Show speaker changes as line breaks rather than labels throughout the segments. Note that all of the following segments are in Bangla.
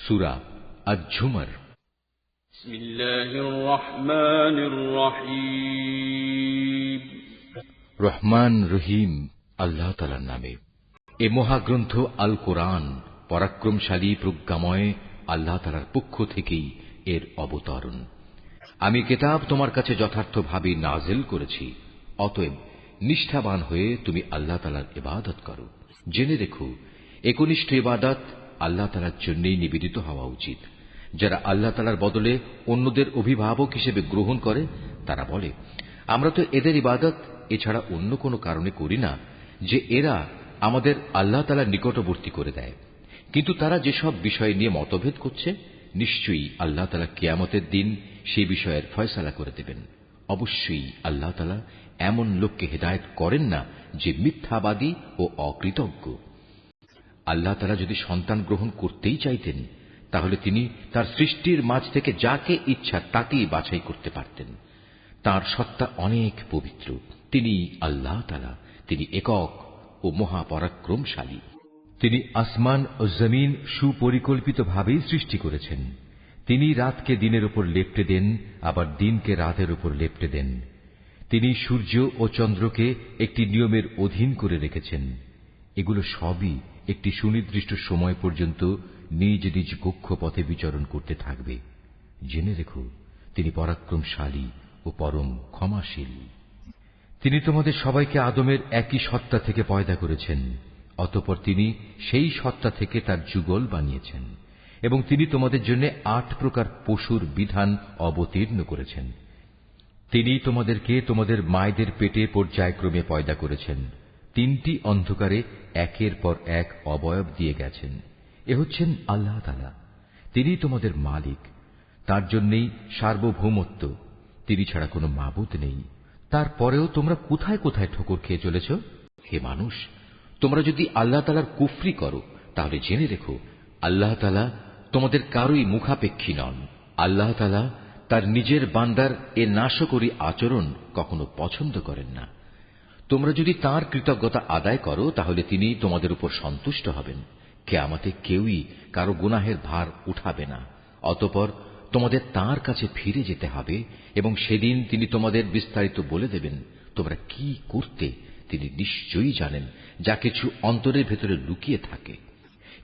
সূরা আয-ঝুমার।
বিসমিল্লাহির রহমানির রহিম।
রহমান রহিম আল্লাহ তাআলার নামে। এ মহাগ্রন্থ আল কোরআন পরাক্রমশালী প্রজ্ঞাময় আল্লাহ তাআলার পক্ষ থেকেই এর অবতরণ। আমি কিতাব তোমার কাছে যথার্থভাবে নাযিল করেছি, অতএব নিষ্ঠাবান হয়ে তুমি আল্লাহ তাআলার ইবাদত করো। জেনে রেখো, একনিষ্ঠ ইবাদত আল্লাহ তাআলার জন্যই নিবেদিত হওয়া উচিত। যারা আল্লাহ তাআলার বদলে অন্যদের অভিভাবক হিসেবে গ্রহণ করে, তারা বলে, আমরা তো এদের ইবাদত এছাড়া অন্য কোনো কারণে করি না যে এরা আমাদের আল্লাহ তাআলার নিকটবর্তী করে দেয়। কিন্তু তারা যেসব বিষয় নিয়ে মতভেদ করছে, নিশ্চয়ই আল্লাহ তাআলা কিয়ামতের দিন সেই বিষয়ের ফয়সালা করে দেবেন। অবশ্যই আল্লাহ তাআলা এমন লোককে হেদায়েত করেন না যে মিথ্যাবাদী ও অকৃতজ্ঞ। আল্লাহ তাআলা যদি সন্তান গ্রহণ করতেই চাইতেন, তাহলে তিনি তার সৃষ্টির মাঝ থেকে যাকে ইচ্ছা তাকেই বাছাই করতে পারতেন। তার সত্তা অনেক পবিত্র। তিনি আল্লাহ তাআলা, তিনি একক ও মহাপরাক্রমশালী। তিনি আসমান ও জমিন সুপরিকল্পিতভাবেই সৃষ্টি করেছেন। তিনি রাতকে দিনের উপর লেপ্টে দেন, আবার দিনকে রাতের উপর লেপ্টে দেন। তিনি সূর্য ও চন্দ্রকে একটি নিয়মের অধীন করে রেখেছেন। এগুলো সবই একটি সুনির্দিষ্ট সময় পর্যন্ত নিজ নিজ কক্ষপথে বিচরণ করতে থাকবে। জেনে রেখো, তিনি পরাক্রমশালী ও পরম ক্ষমাশীল। তিনি তোমাদের সবাইকে আদমের একই সত্তা থেকে পয়দা করেছেন। অতঃপর তিনি সেই সত্তা থেকে তার যুগল বানিয়েছেন এবং তিনি তোমাদের জন্য ৮ প্রকার পশুর বিধান অবতীর্ণ করেছেন। তিনি তোমাদেরকে তোমাদের মায়েদের পেটে পর্যায়ক্রমে পয়দা করেছেন। ৩টি অন্ধকারে একের পর এক অবয়ব দিয়ে গেছেন। এ হচ্ছেন আল্লাহ তাআলা। তিনি তোমাদের মালিক। তার জন্যই সার্বভৌমত্ব। তিনি ছাড়া কোনো মাবুদ নেই। তারপরেও তোমরা কোথায় কোথায় ঠোকর খেয়ে চলেছ? হে মানুষ, তোমরা যদি আল্লাহ তাআলার কুফরি করো, তাহলে জেনে রেখো, আল্লাহ তাআলা তোমাদের কারোই মুখাপেক্ষী নন। আল্লাহ তাআলা তার নিজের বান্দার এ নাশকরী আচরণ কখনো পছন্দ করেন না। তোমরা যদি তাঁর কৃতজ্ঞতা আদায় করো, তাহলে তিনি তোমাদের উপর সন্তুষ্ট হবেন। কিয়ামতে কেউই কারো গুনাহের ভার উঠাবে না। অতঃপর তোমাদের তাঁর কাছে ফিরে যেতে হবে এবং সেদিন তিনি তোমাদের বিস্তারিত বলে দেবেন তোমরা কি করতে। তিনি নিশ্চয়ই জানেন যা কিছু অন্তরের ভেতরে লুকিয়ে থাকে।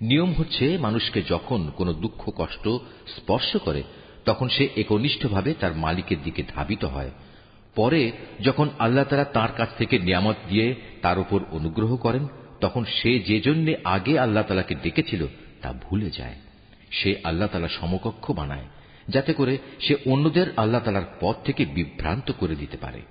নিয়ম হচ্ছে, মানুষকে যখন কোনো দুঃখ কষ্ট স্পর্শ করে, তখন সে একনিষ্ঠভাবে তার মালিকের দিকে ধাবিত হয়। পরে যখন আল্লাহ তাআলা তাঁর কাছ থেকে নিয়ামত দিয়ে তার উপর অনুগ্রহ করেন, তখন সে যে জন্যে আগে আল্লাহ তাআলাকে ডেকেছিল তা ভুলে যায়। সে আল্লাহ তাআলা সমকক্ষ বানায়, যাতে করে সে অন্যদের আল্লাহ তাআলার পথ থেকে বিভ্রান্ত করে দিতে পারে।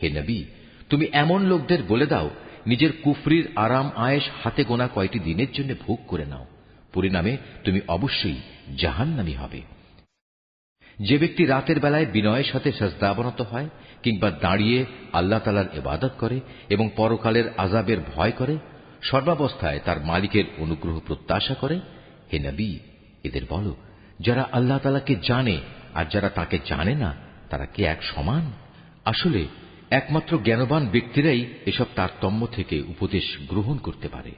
হে নবী, তুমি এমন লোকদের বলে দাও, নিজের কুফরির আরাম আয়েশ হাতে গোনা কয়টি দিনের জন্য ভোগ করে নাও। পরিণামে তুমি অবশ্যই জাহান্নামী হবে। যে ব্যক্তি রাতের বেলায় বিনয়ের সাথে সিজদা অবনত হয় কিংবা দাঁড়িয়ে আল্লাহ তাআলার ইবাদত করে এবং পরকালের আযাবের ভয় করে, সর্বাবস্থায় তার মালিকের অনুগ্রহ প্রত্যাশা করে, হে নবী, এদের বলো, যারা আল্লাহ তাআলাকে জানে আর যারা তাকে জানে না, তারা কি এক সমান? আসলে একমাত্র জ্ঞানবান ব্যক্তিরাই এসব তারতম্য থেকে উপদেশ গ্রহণ করতে পারে।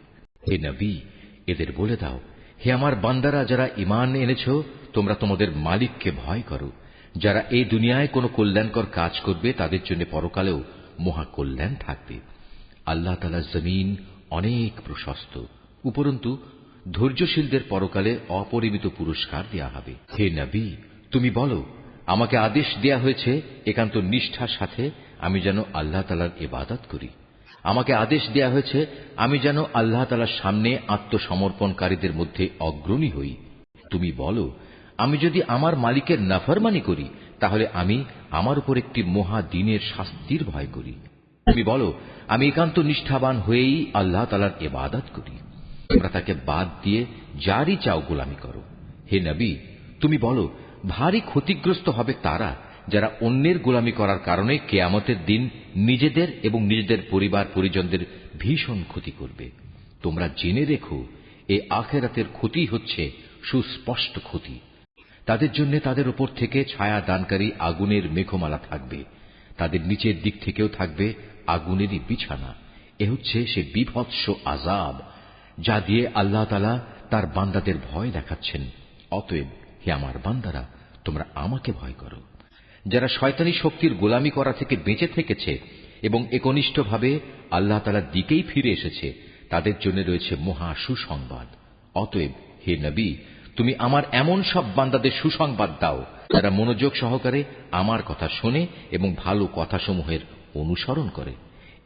হে নবী, এদের বলে দাও, হে আমার বান্দারা, যারা ঈমান এনেছ, তোমরা তোমাদের মালিককে ভয় করো। যারা এই দুনিয়ায় কোনো কল্যাণকর কাজ করবে, তাদের জন্য পরকালেও মহা কল্যাণ থাকবে। আল্লাহ তাআলার জমিন অনেক প্রশস্ত। উপরন্তু ধৈর্যশীলদের পরকালে অপরিমিত পুরস্কার দেয়া হবে। হে নবী, তুমি বলো, আমাকে আদেশ দেয়া হয়েছে একান্ত নিষ্ঠার সাথে আমি যেন আল্লাহ তাআলার ইবাদত করি। আমাকে আদেশ দেয়া হয়েছে আমি যেন আল্লাহ তাআলার সামনে আত্মসমর্পণকারীদের মধ্যে অগ্রণী হই। তুমি বলো, আমি যদি আমার মালিকের নাফরমানি করি, তাহলে আমি আমার উপর একটি মহা দিনের শাস্তির ভয় করি। তুমি বলো, আমি একান্ত নিষ্ঠাবান হয়েই আল্লাহ তাআলার ইবাদত করি। তোমরা তাকে বাদ দিয়ে যারই চাও গোলামি করো। হে নবী, তুমি বলো, ভারী ক্ষতিগ্রস্ত হবে তারা যারা অন্যের গোলামি করার কারণে কিয়ামতের দিন নিজেদের এবং নিজেদের পরিবার পরিজনদের ভীষণ ক্ষতি করবে। তোমরা জেনে রেখো, এই আখিরাতের ক্ষতি হচ্ছে সুস্পষ্ট ক্ষতি। তাদের জন্য তাদের উপর থেকে ছায়া দানকারী আগুনের মেঘমালা থাকবে। তাদের নিচের দিক থেকেও থাকবে আগুনেরই বিছানা। এ হচ্ছে সে বিভৎস আযাব যা দিয়ে আল্লাহ তাআলা তার বান্দাদের ভয় দেখাচ্ছেন। অতএব হে আমার বান্দারা, তোমরা আমাকে ভয় করো। যারা শয়তানি শক্তির গোলামি করা থেকে বেঁচে থেকেছে এবং একনিষ্ঠভাবে আল্লাহ তাআলার দিকেই ফিরে এসেছে, তাদের জন্য রয়েছে মহা সুসংবাদ। অতএব হে নবী, তুমি আমার এমন সব বান্দাদের সুসংবাদ দাও যারা মনোযোগ সহকারে আমার কথা শোনে এবং ভালো কথাসমূহের অনুসরণ করে।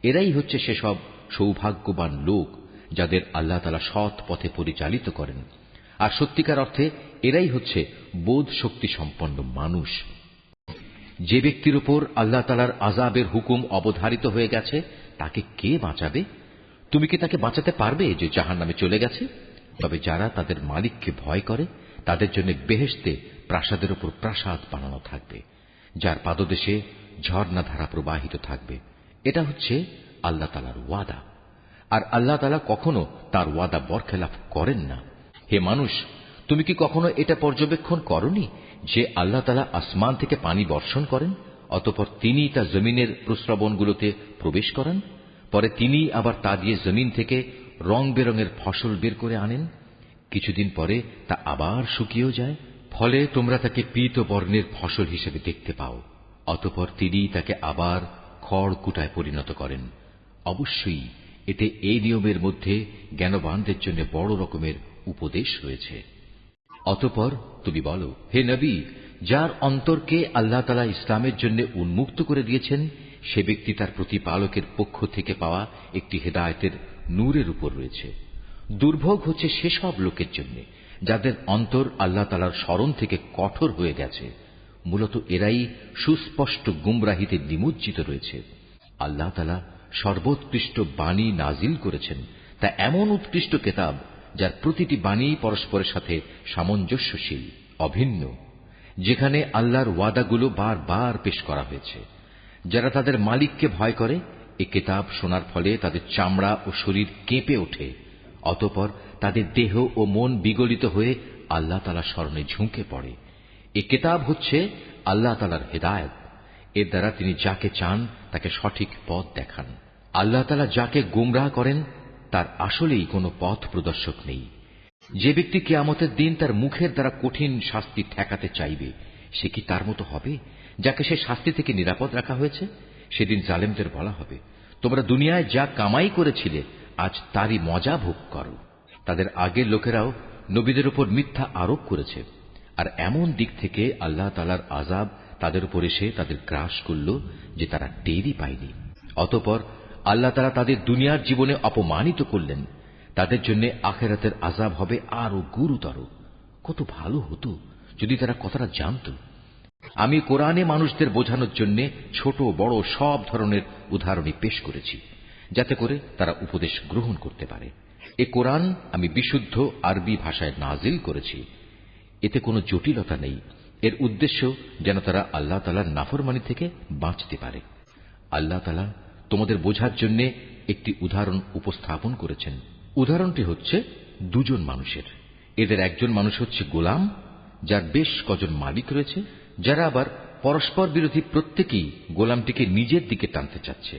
এরাই হচ্ছে সেসব সৌভাগ্যবান লোক যাদের আল্লাহ তাআলা সৎ পথে পরিচালিত করেন। আর সত্যিকার অর্থে এরাই হচ্ছে বোধ শক্তি সম্পন্ন মানুষ। যে ব্যক্তির উপর আল্লাহ তাআলার আযাবের হুকুম অবধারিত হয়ে গেছে, তাকে কে বাঁচাবে? তুমি কি তাকে বাঁচাতে পারবে যে জাহান্নামে চলে গেছে? তবে যারা তাদের মালিককে ভয় করে, তাদের জন্য বেহেশতে প্রাসাদের উপর প্রাসাদ বানানো থাকবে, যার পাদদেশে ঝর্ণাধারা প্রবাহিত থাকবে। এটা হচ্ছে আল্লাহ তাআলার ওয়াদা, আর আল্লাহ তাআলা কখনো তার ওয়াদা বরখেলাফ করেন না। হে মানুষ, তুমি কি কখনো এটা পর্যবেক্ষণ করনি যে আল্লাহ তাআলা আসমান থেকে পানি বর্ষণ করেন, অতঃপর তিনি তা জমিনের প্রস্রবণগুলোতে প্রবেশ করান, পরে তিনি আবার তা দিয়ে জমিন থেকে রং বেরঙের ফসল বের করে আনেন। কিছুদিন পরে তা আবার শুকিয়েও যায়, ফলে তোমরা তাকে পীত বর্ণের ফসল হিসেবে দেখতে পাও। অতঃপর তিনি তাকে আবার খড় কুটায় পরিণত করেন। অবশ্যই এতে এই নিয়মের মধ্যে জ্ঞানবানদের জন্য বড় রকমের উপদেশ রয়েছে। অতঃপর তুমি বলো, হে নবী, যার অন্তরকে আল্লাহ তাআলা ইসলামের জন্য উন্মুক্ত করে দিয়েছেন, সে ব্যক্তি তার প্রতিপালকের পক্ষ থেকে পাওয়া একটি হেদায়েতের নূরের উপর রয়েছে। দুর্ভোগ হচ্ছে সেসব লোকের জন্য যাদের অন্তর আল্লাহ তাআলার স্মরণ থেকে কঠোর হয়ে গেছে। মূলত এরাই সুস্পষ্ট গুমরাহিতে নিমজ্জিত রয়েছে। আল্লাহ তাআলা সর্বোৎকৃষ্ট বাণী নাজিল করেছেন, তা এমন উৎকৃষ্ট কিতাব যার প্রতিটি বাণী পরস্পরের সাথে সামঞ্জস্যশীল, অভিন্ন, যেখানে আল্লাহর ওয়াদাগুলো বারবার পেশ করা হয়েছে। যারা তাদের মালিককে ভয় করে, এ কিতাব শোনার ফলে তাদের চামড়া ও শরীর কেঁপে ওঠে, অতঃপর তাদের দেহ ও মন বিগলিত হয়ে আল্লাহ তাআলার স্মরণে ঝুঁকে পড়ে। এ কিতাব হচ্ছে আল্লাহ তাআলার হেদায়েত। এর দ্বারা তিনি যাকে চান তাকে সঠিক পথ দেখান। আল্লাহ তাআলা যাকে গোমরাহ করেন তার আসলেই কোনো পথ প্রদর্শক নেই। যে ব্যক্তি কিয়ামতের দিন তার মুখের দ্বারা কঠিন শাস্তি ঠেকাতে চাইবে, সে কি তার মতো হবে যাকে সে শাস্তি থেকে নিরাপদ রাখা হয়েছে? সেদিন জালেমদের বলা হবে, তোমরা দুনিয়ায় যা কামাই করেছিলে আজ তারই মজা ভোগ করো। তাদের আগের লোকেরাও নবীদের উপর মিথ্যা আরোপ করেছে, আর এমন দিক থেকে আল্লাহ তাআলার আযাব তাদের উপর এসে তাদের গ্রাস করল যে তারা টেরই পায়নি। অতঃপর আল্লাহ তাআলা তাদের দুনিয়ার জীবনে অপমানিত করলেন, তাদের জন্য আখিরাতের আযাব হবে আরো গুরুতর। কত ভালো হতো যদি তারা কথাটা জানত। আমি কোরআনে মানুষদের বোঝানোর জন্য ছোট বড় সব ধরনের উদাহরণই পেশ করেছি, যাতে করে তারা উপদেশ গ্রহণ করতে পারে। এ কোরআন আমি বিশুদ্ধ আরবি ভাষায় নাজিল করেছি। এতে কোনো জটিলতা নেই। এর উদ্দেশ্য যেন তারা আল্লাহ তাআলার নাফরমানি থেকে বাঁচতে পারে। আল্লাহ তাআলা তোমাদের বোঝার জন্য একটি উদাহরণ উপস্থাপন করেছেন। উদাহরণটি হচ্ছে দুজন মানুষের। এদের একজন মানুষ হচ্ছে গোলাম, যার বেশ কজন মালিক রয়েছে, যারা আবার পরস্পর বিরোধী, প্রত্যেকেই গোলামটিকে নিজের দিকে টানতে চাচ্ছে।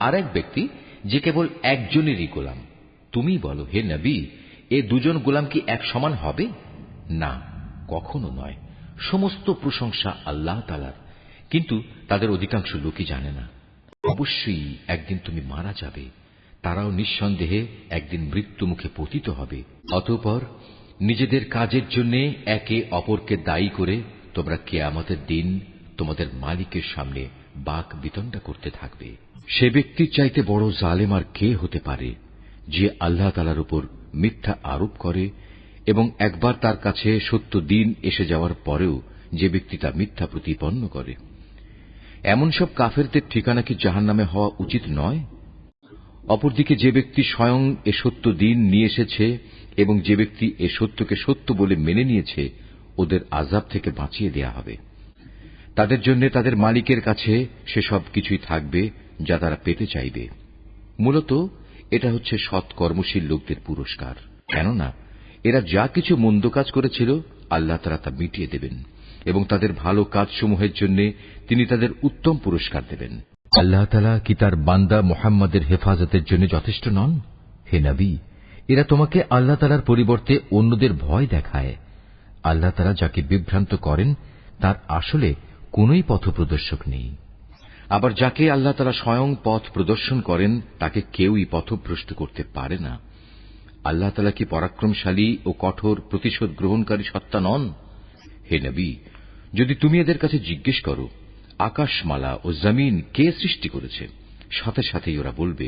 আর এক ব্যক্তি যে কেবল একজনেরই গোলাম। তুমি বলো, হে নবী, এ দুজন গোলাম কি এক সমান হবে? না, কখনো নয়। সমস্ত প্রশংসা আল্লাহ তাআলার, কিন্তু তাদের অধিকাংশ লোকই জানে না। অবশ্যই একদিন তুমি মারা যাবে, তারাও নিঃসন্দেহে একদিন মৃত্যু মুখে পতিত হবে। অতঃপর নিজেদের কাজের জন্য একে অপরকে দায়ী করে তোমরা কিয়ামতের দিন তোমাদের মালিকের সামনে বাক বিতণ্ডা করতে থাকবে। সে ব্যক্তির চাইতে বড় জালেম আর কে হতে পারে যে আল্লাহ তাআলার উপর মিথ্যা আরোপ করে এবং একবার তার কাছে সত্য দিন এসে যাওয়ার পরেও যে ব্যক্তি তা মিথ্যা প্রতিপন্ন করে। এমন সব কাফেরদের ঠিকানা কি জাহান্নামে হওয়া উচিত নয়? অপরদিকে যে ব্যক্তি স্বয়ং এ সত্য দিন নিয়ে এসেছে এবং যে ব্যক্তি এ সত্যকে সত্য বলে মেনে নিয়েছে, ওদের আযাব থেকে বাঁচিয়ে দেয়া হবে। তাদের জন্য তাদের মালিকের কাছে সেসব কিছুই থাকবে যা তারা পেতে চাইবে। মূলত এটা হচ্ছে সৎ কর্মশীল লোকদের পুরস্কার, কেননা এরা যা কিছু মন্দ কাজ করেছিল আল্লাহ তাআলা তা মিটিয়ে দেবেন এবং তাদের ভালো কাজসমূহের জন্য তিনি তাদের উত্তম পুরস্কার দেবেন। আল্লাহ তাআলা কি তার বান্দা মুহাম্মাদের হেফাজতের জন্য যথেষ্ট নন? হে নবী, এরা তোমাকে আল্লাহ তাআলার পরিবর্তে অন্যদের ভয় দেখায়, আল্লাহ তাআলা যাকে বিভ্রান্ত করেন তার আসলে কোনই পথপ্রদর্শক নেই। আবার যাকে আল্লাহ তাআলা স্বয়ং পথ প্রদর্শন করেন তাকে কেউই পথভ্রষ্ট করতে পারে না। আল্লাহ তাআলা কি পরাক্রমশালী ও কঠোর প্রতিশোধ গ্রহণকারী সত্তা নন? হে নবী, যদি তুমি এদের কাছে জিজ্ঞেস করো আকাশমালা ও জমিন কে সৃষ্টি করেছে, সাথে সাথেই ওরা বলবে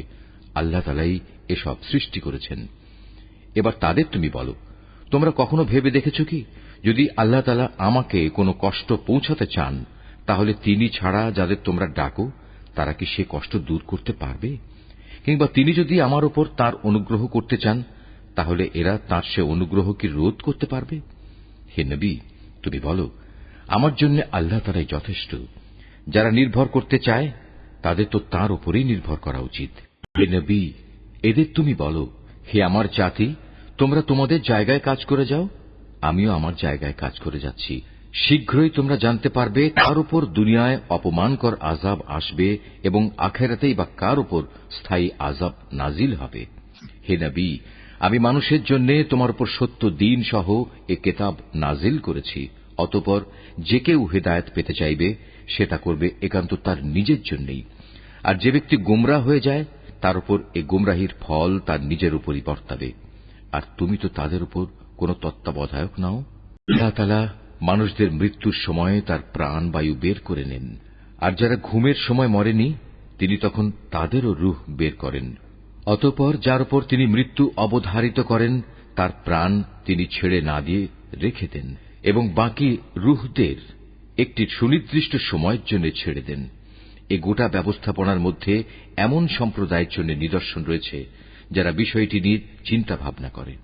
আল্লাহ তাআলাই এসব সৃষ্টি করেছেন। এবার তাদের তুমি বলো, তোমরা কখনো ভেবে দেখেছ কি, যদি আল্লাহ তাআলা আমাকে কোনো কষ্ট পৌঁছাতে চান, তাহলে তিনি ছাড়া যাদের তোমরা ডাকো তারা কি সে কষ্ট দূর করতে পারবে? কিংবা তিনি যদি আমার উপর তার অনুগ্রহ করতে চান, তাহলে এরা তার সে অনুগ্রহ কি রোধ করতে পারবে? হে নবী, তুমি বলো, আমার জন্য আল্লাহ তাআলাই যথেষ্ট। যারা নির্ভর করতে চায় তাদের তো তার উপরেই নির্ভর করা উচিত। হে নবী, এদের তুমি বলো, হে আমার জাতি, তোমরা তোমাদের জায়গায় কাজ করে যাও, আমিও আমার জায়গায় কাজ করে যাচ্ছি। শীঘ্রই তোমরা জানতে পারবে কার উপর দুনিয়ায় অপমানকর আযাব আসবে এবং আখিরাতেই বা কার উপর স্থায়ী আযাব নাজিল হবে। হে নবী, আমি মানুষের জন্য তোমার উপর সত্য দ্বীন সহ এ কিতাব নাজিল করেছি। অতঃপর যে কেউ হেদায়েত পেতে চাইবে সেটা করবে একান্ত তার নিজের জন্যই, আর যে ব্যক্তি গোমরাহ হয়ে যায় তার উপর এ গোমরাহির ফল তার নিজের উপরই বর্তাবে। আর তুমি তো তাদের উপর কোন তত্ত্বাবধায়ক নাও। আল্লাহ তাআলা মানুষদের মৃত্যুর সময় তার প্রাণ বায়ু বের করে নেন, আর যারা ঘুমের সময় মরেনি তিনি তখন তাদেরও রূহ বের করেন। অতঃপর যার উপর তিনি মৃত্যু অবধারিত করেন তার প্রাণ তিনি ছেড়ে না দিয়ে রেখে দেন এবং বাকি রূহদের একটি সুনির্দিষ্ট সময়ের জন্য ছেড়ে দেন। এ গোটা ব্যবস্থাপনার মধ্যে এমন সম্প্রদায়ের জন্য নিদর্শন রয়েছে যারা বিষয়টি নিয়ে চিন্তা ভাবনা করে।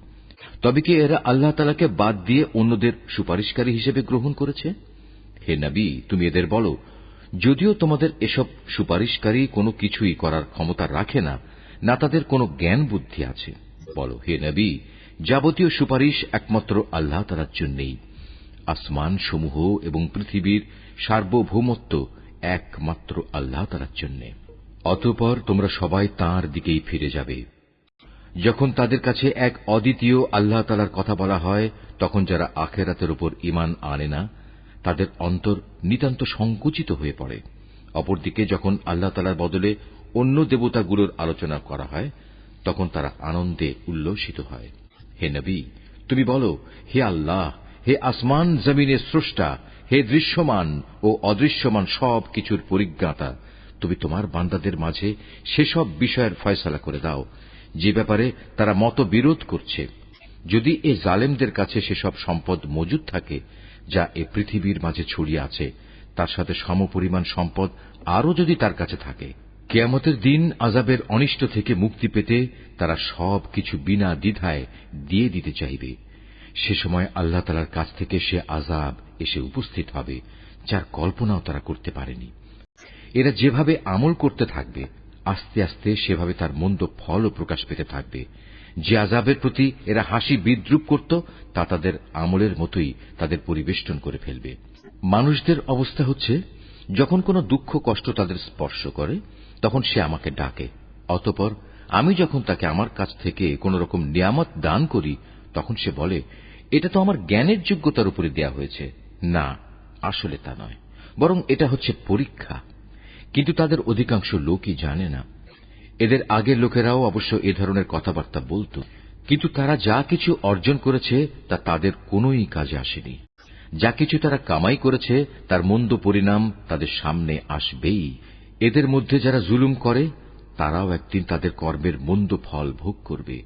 তবে কি এরা আল্লাহ তাআলাকে বাদ দিয়ে অন্যদের সুপারিশকারী হিসেবে গ্রহণ করেছে? হে নবী, তুমি এদের বলো, যদিও তোমাদের এসব সুপারিশকারী কোনো কিছুই করার ক্ষমতা রাখে না, না তাদের কোনো জ্ঞান বুদ্ধি আছে। বলো, হে নবী, যাবতীয় সুপারিশ একমাত্র আল্লাহ তাআলার জন্যই। আসমান সমূহ এবং পৃথিবীর সার্বভৌমত্ব একমাত্র আল্লাহ তাআলার জন্য। অতঃপর তোমরা সবাই তাঁর দিকেই ফিরে যাবে। যখন তাদের কাছে এক অদ্বিতীয় আল্লাহ তাআলার কথা বলা হয়, তখন যারা আখিরাতের উপর ঈমান আনে না তাদের অন্তর নিতান্ত সংকুচিত হয়ে পড়ে। অপরদিকে যখন আল্লাহ তাআলার বদলে অন্য দেবতাগুলোর আলোচনা করা হয় তখন তারা আনন্দে উল্লসিত হয়। হে নবী, তুমি বলো, হে আল্লাহ, হে আসমান জমিনের স্রষ্টা, হে দৃশ্যমান ও অদৃশ্যমান সব কিছুর পরিজ্ঞাতা, তুমি তোমার বান্দাদের মাঝে সেসব বিষয়ের ফয়সালা করে দাও যে ব্যাপারে তারা মতবিরোধ করছে। যদি এ জালেমদের কাছে সেসব সম্পদ মজুদ থাকে যা এ পৃথিবীর মাঝে ছড়িয়ে আছে, তার সাথে সমপরিমাণ সম্পদ আরও যদি তার কাছে থাকে, কিয়ামতের দিন আযাবের অনিষ্ট থেকে মুক্তি পেতে তারা সব কিছু বিনা দ্বিধায় দিয়ে দিতে চাইবে। সে সময় আল্লাহ তাআলার কাছ থেকে সে আযাব এসে উপস্থিত হবে যার কল্পনাও তারা করতে পারেনি। এরা যেভাবে আমল করতে থাকবে আস্তে আস্তে সেভাবে তার মন্দ ফলও প্রকাশ পেতে থাকবে। যে আযাবের প্রতি এরা হাসি বিদ্রুপ করত তা তাদের আমলের মতোই তাদের পরিবেষ্টন করে ফেলবে। মানুষদের অবস্থা হচ্ছে, যখন কোনো দুঃখ কষ্ট তাদের স্পর্শ করে তখন সে আমাকে ডাকে, অতঃপর আমি যখন তাকে আমার কাছ থেকে কোন রকম নিয়ামত দান করি তখন সে বলে, এটা তো আমার জ্ঞানের যোগ্যতার উপরে দেয়া হয়েছে। না, আসলে তা নয়, বরং এটা হচ্ছে পরীক্ষা। কিন্তু তাদের অধিকাংশ লোকই জানে না। এদের আগের লোকেরাও অবশ্য এ ধরনের কথাবার্তা বলত, কিন্তু তারা যা কিছু অর্জন করেছে তা তাদের কোনোই কাজে আসেনি। যা কিছু তারা কামাই করেছে তার মন্দ পরিণাম তাদের সামনে আসবেই। এদের মধ্যে যারা জুলুম করে তারাও একদিন তাদের কর্মের মন্দ ফল ভোগ করবে।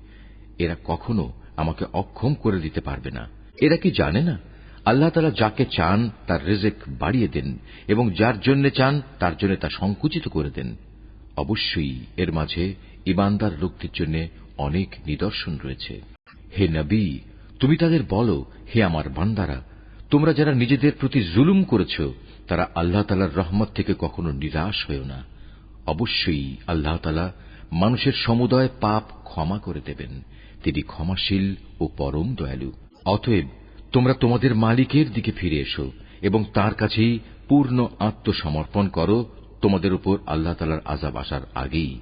এরা কখনো আমাকে অক্ষম করে দিতে পারবে না। এরা কি জানে না আল্লাহ তাআলা যাকে চান তার রিজিক বাড়িয়ে দেন এবং যার জন্য চান তার জন্য তা সংকুচিত করে দেন। অবশ্যই এর মাঝে ঈমানদার লোকদের জন্য অনেক নিদর্শন রয়েছে। হে নবী, তুমি তাদের বলো, হে আমার বান্দারা, তোমরা যারা নিজেদের প্রতি জুলুম করেছ তারা আল্লাহ তাআলার রহমত থেকে কখনো নিরাশ হয়ো না। অবশ্যই আল্লাহ তাআলা মানুষের সমুদয় পাপ ক্ষমা করে দেবেন। তিনি ক্ষমাশীল ও পরম দয়ালু। অতএব তোমরা তোমাদের মালিকের দিকে ফিরে এসো এবং তার কাছেই পূর্ণ আত্মসমর্পণ করো তোমাদের উপর আল্লাহ তাআলার আযাব আসার আগেই।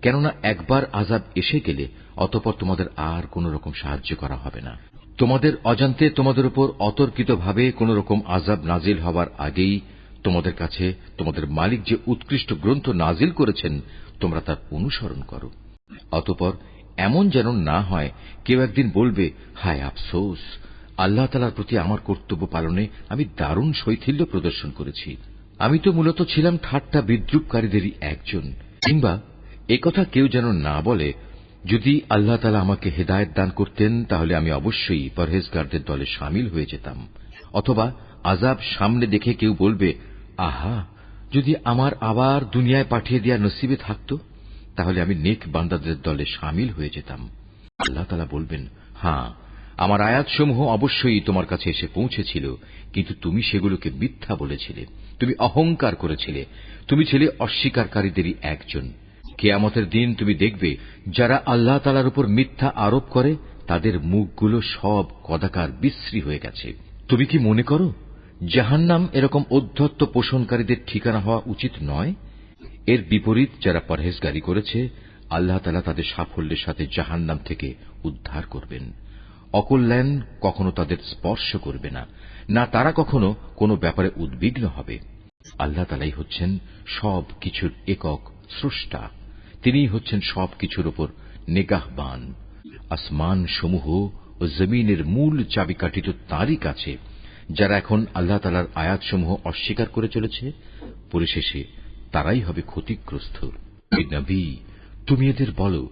কেননা একবার আযাব এসে গেলে অতঃপর তোমাদের আর কোন রকম সাহায্য করা হবে না। তোমাদের অজান্তে তোমাদের উপর অতর্কিতভাবে কোন রকম আযাব নাজিল হবার আগেই তোমাদের কাছে তোমাদের মালিক যে উৎকৃষ্ট গ্রন্থ নাজিল করেছেন তোমরা তার অনুসরণ করো। অতঃপর এমন যেন না হয় কেউ একদিন বলবে, হায় আফসোস, আল্লাহ তাআলার প্রতি আমার কর্তব্য পালনে আমি দারুণ শৈথিল্য প্রদর্শন করেছি। আমি তো মূলত ছিলাম ঠাট্টা বিদ্রূপকারীদেরই একজন। কিংবা একথা কেউ যেন না বলে, যদি আল্লাহ তাআলা আমাকে হেদায়েত দান করতেন তাহলে আমি অবশ্যই পরহেজগারদের দলে শামিল হয়ে যেতাম। অথবা আযাব সামনে দেখে কেউ বলবে, আহা, যদি আমার আবার দুনিয়ায় পাঠিয়ে দেয়া নসিবে থাকত তাহলে আমি নেক বান্দাদের দলে শামিল হয়ে যেতাম। আল্লাহ তাআলা বলবেন, হ্যাঁ, আমার আয়াতসমূহ অবশ্যই তোমার কাছে এসে পৌঁছেছিল, কিন্তু তুমি সেগুলোকে মিথ্যা বলেছিলে, তুমি অহংকার করেছিলে, তুমি ছিলে অস্বীকারীদেরই একজন। কিয়ামতের দিন তুমি দেখবে যারা আল্লাহ তাআলার উপর মিথ্যা আরোপ করে তাদের মুখগুলো সব কদাকার বিশ্রী হয়ে গেছে। তুমি কি মনে করো জাহান্নাম এরকম ঔদ্ধত্য পোষণকারীদের ঠিকানা হওয়া উচিত নয়? এর বিপরীত যারা পরহেজগারি করেছে আল্লাহ তাআলা তাদের সাফল্যের সাথে জাহান্নাম থেকে উদ্ধার করবেন। অকল্যাণ কখনো তাদের স্পর্শ করবে না, না তারা কখনো কোনো ব্যাপারে উদ্বিগ্ন হবে। আল্লাহ তাআলাই হচ্ছেন সব কিছুর একক স্রষ্টা, তিনিই হচ্ছেন সব কিছুর উপর নিগাহবান। আসমান সমূহ ও জমিনের মূল চাবিকাঠি তো তাঁরই কাছে। যারা এখন আল্লাহ তাআলার আয়াতসমূহ অস্বীকার করে চলেছে পরিশেষে তারাই হবে ক্ষতিগ্রস্ত। হে নবী, তুমি এদের বলো,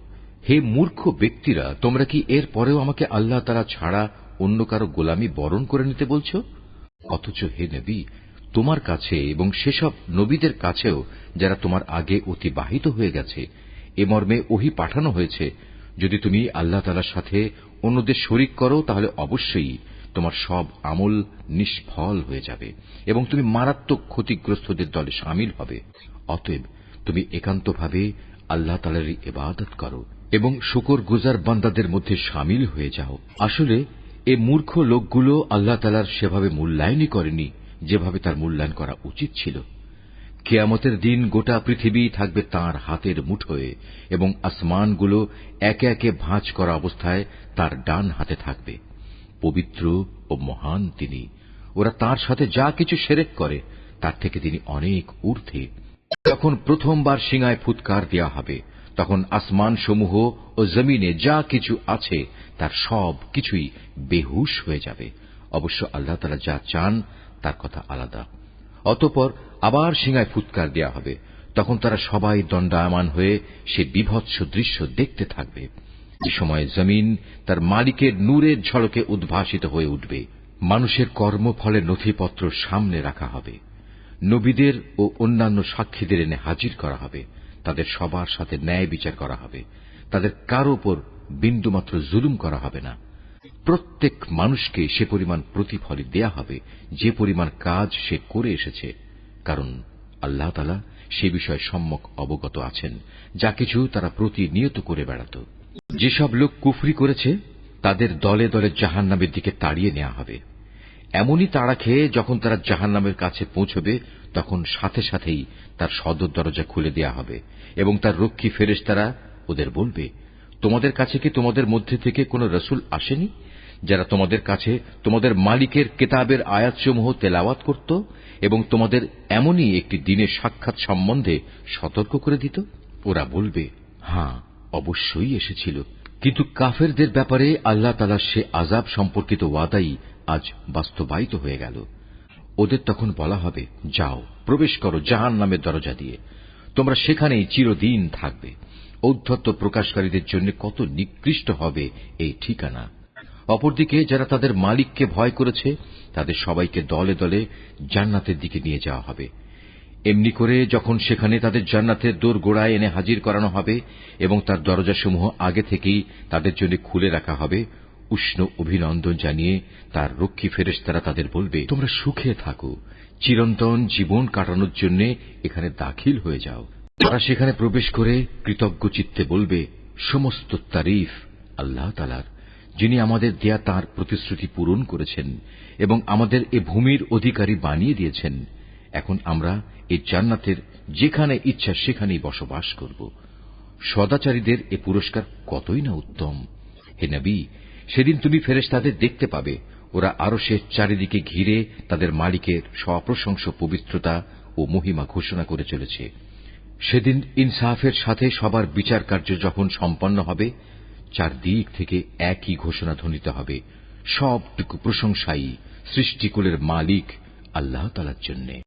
হে মূর্খ ব্যক্তিরা, তোমরা কি এর পরেও আমাকে আল্লাহ তাআলা ছাড়া অন্য কারো গোলামি বরণ করে নিতে বলছো? অথচ হে নবী, তোমার কাছে এবং সেসব নবীদের কাছেও যারা তোমার আগে অতিবাহিত হয়ে গেছে এ মর্মে ওহী পাঠানো হয়েছে, যদি তুমি আল্লাহ তাআলার সাথে অন্যদের শরীক করো তাহলে অবশ্যই তোমার সব আমল নিষ্ফল হয়ে যাবে এবং তুমি মারাত্মক ক্ষতিগ্রস্তদের দলে শামিল হবে। অতএব তুমি একান্তভাবে আল্লাহ তাআলারই ইবাদত করো এবং শুকরগুজার বান্দাদের মধ্যে শামিল হয়ে যাও। আসলে এ মূর্খ লোকগুলো আল্লাহ তাআলার সেভাবে মূল্যায়নই করেনি যেভাবে তার মূল্যায়ন করা উচিত ছিল। কিয়ামতের দিন গোটা পৃথিবী থাকবে তাঁর হাতের মুঠোয় এবং আসমানগুলো একে একে ভাঁজ করা অবস্থায় তার ডান হাতে থাকবে। পবিত্র ও মহান তিনি। ওরা তাঁর সাথে যা কিছু শিরক করে তার থেকে তিনি অনেক ঊর্ধ্বে। যখন প্রথমবার সিঙায় ফুৎকার দেওয়া হবে তখন আসমান সমূহ ও জমিনে যা কিছু আছে তার সব কিছুই বেহুশ হয়ে যাবে। অবশ্য আল্লাহ তাআলা যা চান তার কথা আলাদা। অতঃপর আবার সিঙায় ফুৎকার দেওয়া হবে, তখন তারা সবাই দণ্ডায়মান হয়ে সে বীভৎস দৃশ্য দেখতে থাকবে। যে সময় জমিন তার মালিকের নূরের ঝলকে উদ্ভাসিত হয়ে উঠবে। মানুষের কর্মফলের নথিপত্র সামনে রাখা হবে। নবীদের ও অন্যান্য সাক্ষীদের এনে হাজির করা হবে। তাদের সবার সাথে ন্যায় বিচার করা হবে। তাদের কারো উপর বিন্দুমাত্র জুলুম করা হবে না। প্রত্যেক মানুষকে সে পরিমাণ প্রতিফলই দেয়া হবে যে পরিমাণ কাজ সে করে এসেছে, কারণ আল্লাহ তাআলা সে বিষয়ে সম্যক অবগত আছেন যা কিছু তারা প্রতিনিয়ত করে বেড়াত। যেসব লোক কুফরি করেছে তাদের দলে দলে জাহান্নামের দিকে তাড়িয়ে নেওয়া হবে। এমনই তাড়া খেয়ে যখন তারা জাহান্নামের কাছে পৌঁছবে তখন সাথে সাথেই তার সদর দরজা খুলে দেয়া হবে এবং তার রক্ষী ফেরেশতারা ওদের বলবে, তোমাদের কাছে কি তোমাদের মধ্যে থেকে কোন রাসূল আসেনি যারা তোমাদের কাছে তোমাদের মালিকের কিতাবের আয়াতসমূহ তেলাওয়াত করত এবং তোমাদের এমনই একটি দিনের সাক্ষাৎ সম্বন্ধে সতর্ক করে দিত? ওরা বলবে, হ্যাঁ, অবশ্যই এসেছিল। কিন্তু কাফেরদের ব্যাপারে আল্লাহ তাআলার সে আযাব সম্পর্কিত ওয়াদাই আজ বাস্তবায়িত হয়ে গেল। ওদের তখন বলা হবে, যাও, প্রবেশ করো জাহান্নামের দরজা দিয়ে, তোমরা সেখানেই চিরদিন থাকবে। ঔদ্ধত্য প্রকাশকারীদের জন্য কত নিকৃষ্ট হবে এই ঠিকানা। অপরদিকে যারা তাদের মালিককে ভয় করেছে তাদের সবাইকে দলে দলে জান্নাতের দিকে নিয়ে যাওয়া হবে। এমনি করে যখন সেখানে তাদের জান্নাতের দোরগোড়ায় এনে হাজির করানো হবে এবং তার দরজাসমূহ আগে থেকেই তাদের জন্য খুলে রাখা হবে, উষ্ণ অভিনন্দন জানিয়ে তার রক্ষী ফেরেশতারা তাদের বলবে, তোমরা সুখে থাকো, চিরন্তন জীবন কাটানোর জন্য এখানে দাখিল হয়ে যাও। তারা সেখানে প্রবেশ করে কৃতজ্ঞ চিত্তে বলবে, সমস্ত তারিফ আল্লাহ তাআলার, যিনি আমাদের দেয়া তাঁর প্রতিশ্রুতি পূরণ করেছেন এবং আমাদের এ ভূমির অধিকারী বানিয়ে দিয়েছেন। এখন আমরা এই জান্নাতের যেখানে ইচ্ছা সেখানেই বসবাস করব। সদাচারীদের এ পুরস্কার কতই না উত্তম। হে নবী, সেদিন তুমি ফেরেশতাদের দেখতে পাবে, ওরা আরশের চারিদিকে ঘিরে তাদের মালিকের সপ্রশংস পবিত্রতা ও মহিমা ঘোষণা করে চলেছে। সেদিন ইনসাফের সাথে সবার বিচার কার্য যখন সম্পন্ন হবে, চারদিক থেকে একই ঘোষণা ধ্বনিত হবে, সবটুকু প্রশংসাই সৃষ্টিকুলের মালিক আল্লাহ তাআলার জন্যে।